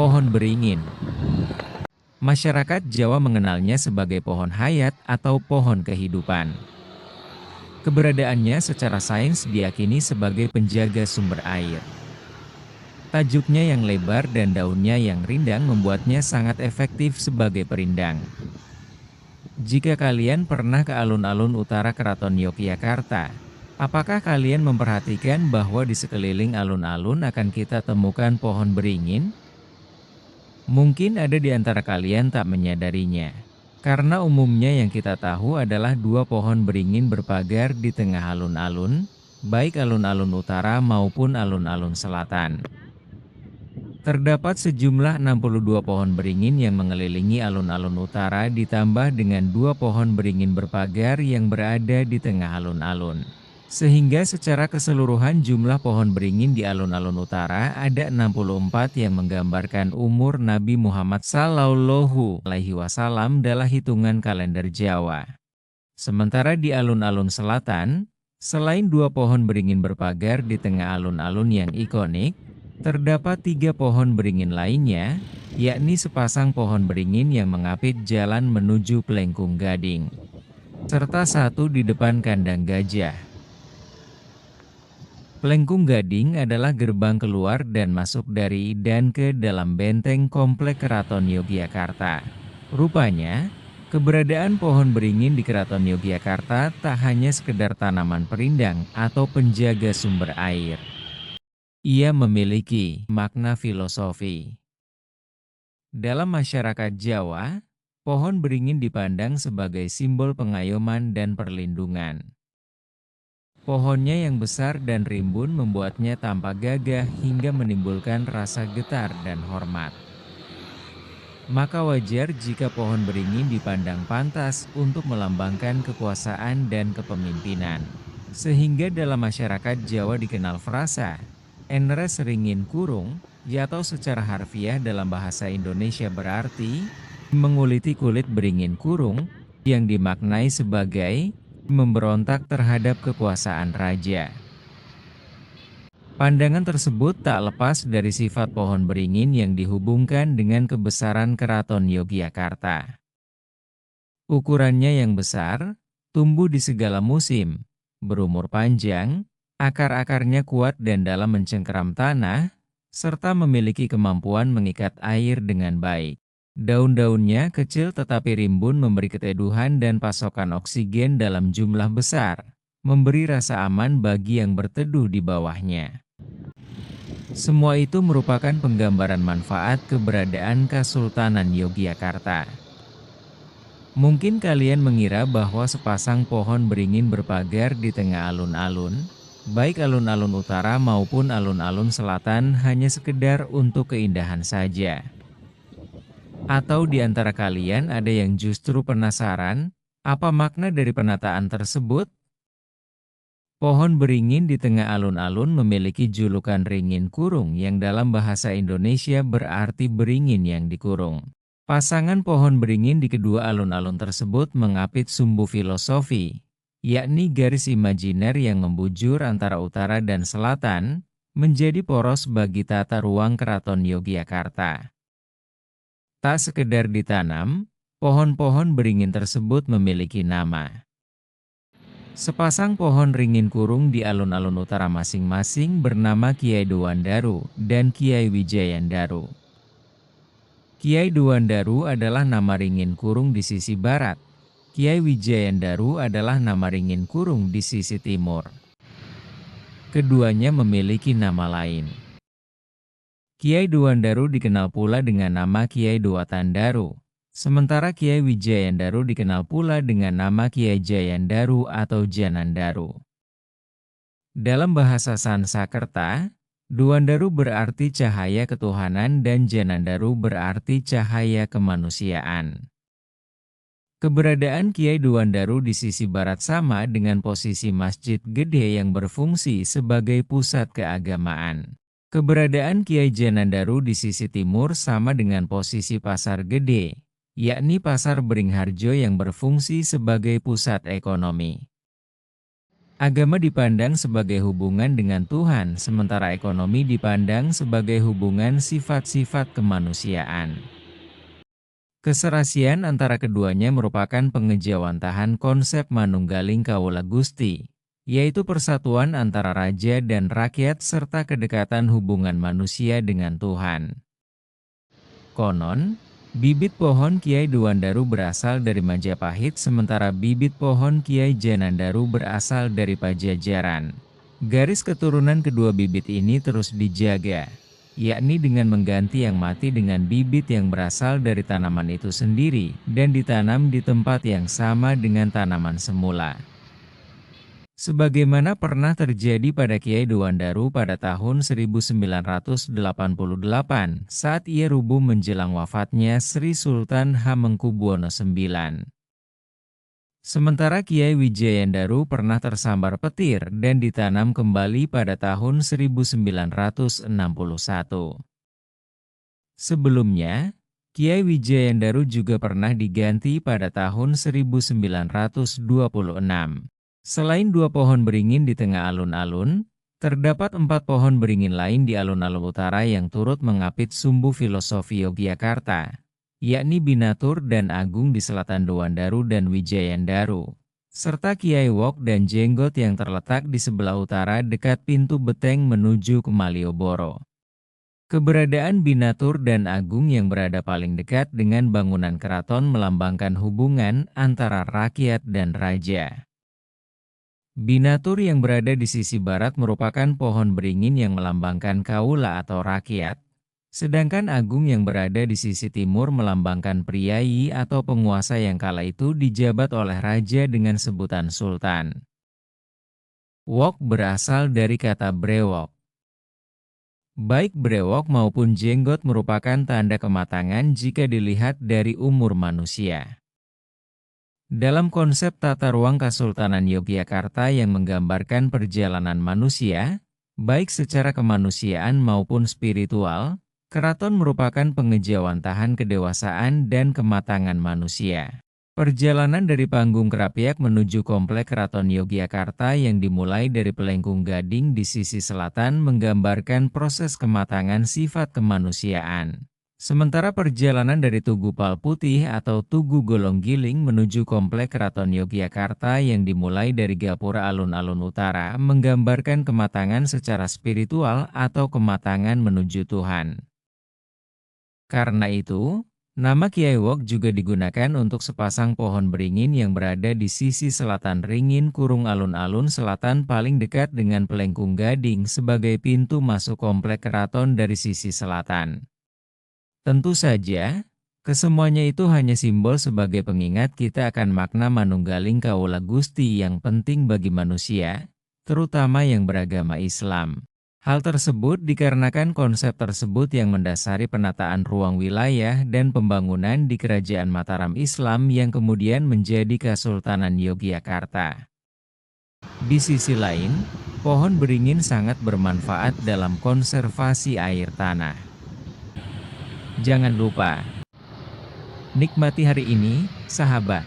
Pohon beringin. Masyarakat Jawa mengenalnya sebagai pohon hayat atau pohon kehidupan. Keberadaannya secara sains diyakini sebagai penjaga sumber air. Tajuknya yang lebar dan daunnya yang rindang membuatnya sangat efektif sebagai perindang. Jika kalian pernah ke alun-alun utara Keraton Yogyakarta, apakah kalian memperhatikan bahwa di sekeliling alun-alun akan kita temukan pohon beringin? Mungkin ada di antara kalian tak menyadarinya. Karena umumnya yang kita tahu adalah dua pohon beringin berpagar di tengah alun-alun, baik alun-alun utara maupun alun-alun selatan. Terdapat sejumlah 62 pohon beringin yang mengelilingi alun-alun utara ditambah dengan dua pohon beringin berpagar yang berada di tengah alun-alun. Sehingga secara keseluruhan jumlah pohon beringin di alun-alun utara ada 64 yang menggambarkan umur Nabi Muhammad Sallallahu Alaihi Wasallam dalam hitungan kalender Jawa. Sementara di alun-alun selatan, selain dua pohon beringin berpagar di tengah alun-alun yang ikonik, terdapat 3 pohon beringin lainnya, yakni sepasang pohon beringin yang mengapit jalan menuju Plengkung Gading, serta satu di depan kandang gajah. Plengkung Gading adalah gerbang keluar dan masuk dari dan ke dalam benteng komplek Keraton Yogyakarta. Rupanya, keberadaan pohon beringin di Keraton Yogyakarta tak hanya sekedar tanaman perindang atau penjaga sumber air. Ia memiliki makna filosofi. Dalam masyarakat Jawa, pohon beringin dipandang sebagai simbol pengayoman dan perlindungan. Pohonnya yang besar dan rimbun membuatnya tampak gagah hingga menimbulkan rasa getar dan hormat. Maka wajar jika pohon beringin dipandang pantas untuk melambangkan kekuasaan dan kepemimpinan. Sehingga dalam masyarakat Jawa dikenal frasa, Enres ringin kurung, atau secara harfiah dalam bahasa Indonesia berarti, menguliti kulit beringin kurung, yang dimaknai sebagai memberontak terhadap kekuasaan raja. Pandangan tersebut tak lepas dari sifat pohon beringin yang dihubungkan dengan kebesaran Keraton Yogyakarta. Ukurannya yang besar, tumbuh di segala musim, berumur panjang, akar-akarnya kuat dan dalam mencengkeram tanah, serta memiliki kemampuan mengikat air dengan baik. Daun-daunnya kecil tetapi rimbun memberi keteduhan dan pasokan oksigen dalam jumlah besar, memberi rasa aman bagi yang berteduh di bawahnya. Semua itu merupakan penggambaran manfaat keberadaan Kesultanan Yogyakarta. Mungkin kalian mengira bahwa sepasang pohon beringin berpagar di tengah alun-alun, baik alun-alun utara maupun alun-alun selatan hanya sekedar untuk keindahan saja. Atau di antara kalian ada yang justru penasaran, apa makna dari penataan tersebut? Pohon beringin di tengah alun-alun memiliki julukan ringin kurung yang dalam bahasa Indonesia berarti beringin yang dikurung. Pasangan pohon beringin di kedua alun-alun tersebut mengapit sumbu filosofi, yakni garis imajiner yang membujur antara utara dan selatan, menjadi poros bagi tata ruang Keraton Yogyakarta. Tak sekedar ditanam, pohon-pohon beringin tersebut memiliki nama. Sepasang pohon ringin kurung di alun-alun utara masing-masing bernama Kiai Dewandaru dan Kiai Wijayandaru. Kiai Dewandaru adalah nama ringin kurung di sisi barat. Kiai Wijayandaru adalah nama ringin kurung di sisi timur. Keduanya memiliki nama lain. Kiai Dewandaru dikenal pula dengan nama Kiai Dewatandaru, sementara Kiai Wijayandaru dikenal pula dengan nama Kiai Jayandaru atau Janandaru. Dalam bahasa Sanskerta, Dewandaru berarti cahaya ketuhanan dan Janandaru berarti cahaya kemanusiaan. Keberadaan Kiai Dewandaru di sisi barat sama dengan posisi Masjid Gede yang berfungsi sebagai pusat keagamaan. Keberadaan Kiai Janandaru di sisi timur sama dengan posisi Pasar Gede, yakni Pasar Beringharjo yang berfungsi sebagai pusat ekonomi. Agama dipandang sebagai hubungan dengan Tuhan, sementara ekonomi dipandang sebagai hubungan sifat-sifat kemanusiaan. Keserasian antara keduanya merupakan pengejawantahan konsep manunggaling kaula Gusti, yaitu persatuan antara raja dan rakyat serta kedekatan hubungan manusia dengan Tuhan. Konon, bibit pohon Kiai Dewandaru berasal dari Majapahit sementara bibit pohon Kiai Janandaru berasal dari Pajajaran. Garis keturunan kedua bibit ini terus dijaga, yakni dengan mengganti yang mati dengan bibit yang berasal dari tanaman itu sendiri dan ditanam di tempat yang sama dengan tanaman semula. Sebagaimana pernah terjadi pada Kiai Dewandaru pada tahun 1988 saat ia rubuh menjelang wafatnya Sri Sultan Hamengkubuwono IX. Sementara Kiai Wijayandaru pernah tersambar petir dan ditanam kembali pada tahun 1961. Sebelumnya, Kiai Wijayandaru juga pernah diganti pada tahun 1926. Selain 2 pohon beringin di tengah alun-alun, terdapat 4 pohon beringin lain di alun-alun utara yang turut mengapit sumbu filosofi Yogyakarta, yakni Binatur dan Agung di selatan Dewandaru dan Wijayandaru, serta Kiai Wok dan Jenggot yang terletak di sebelah utara dekat pintu Beteng menuju ke Malioboro. Keberadaan Binatur dan Agung yang berada paling dekat dengan bangunan keraton melambangkan hubungan antara rakyat dan raja. Binatur yang berada di sisi barat merupakan pohon beringin yang melambangkan kaula atau rakyat, sedangkan Agung yang berada di sisi timur melambangkan priyayi atau penguasa yang kala itu dijabat oleh raja dengan sebutan sultan. Wok berasal dari kata brewok. Baik brewok maupun jenggot merupakan tanda kematangan jika dilihat dari umur manusia. Dalam konsep tata ruang Kesultanan Yogyakarta yang menggambarkan perjalanan manusia, baik secara kemanusiaan maupun spiritual, keraton merupakan pengejawantahan kedewasaan dan kematangan manusia. Perjalanan dari panggung Krapyak menuju komplek Keraton Yogyakarta yang dimulai dari Pelengkung Gading di sisi selatan menggambarkan proses kematangan sifat kemanusiaan. Sementara perjalanan dari Tugu Palputih atau Tugu Golonggiling menuju komplek Keraton Yogyakarta yang dimulai dari gapura alun-alun utara menggambarkan kematangan secara spiritual atau kematangan menuju Tuhan. Karena itu, nama Kiai Wok juga digunakan untuk sepasang pohon beringin yang berada di sisi selatan ringin kurung alun-alun selatan paling dekat dengan Pelengkung Gading sebagai pintu masuk komplek keraton dari sisi selatan. Tentu saja, kesemuanya itu hanya simbol sebagai pengingat kita akan makna manunggaling kaula Gusti yang penting bagi manusia, terutama yang beragama Islam. Hal tersebut dikarenakan konsep tersebut yang mendasari penataan ruang wilayah dan pembangunan di Kerajaan Mataram Islam yang kemudian menjadi Kesultanan Yogyakarta. Di sisi lain, pohon beringin sangat bermanfaat dalam konservasi air tanah. Jangan lupa, nikmati hari ini, sahabat.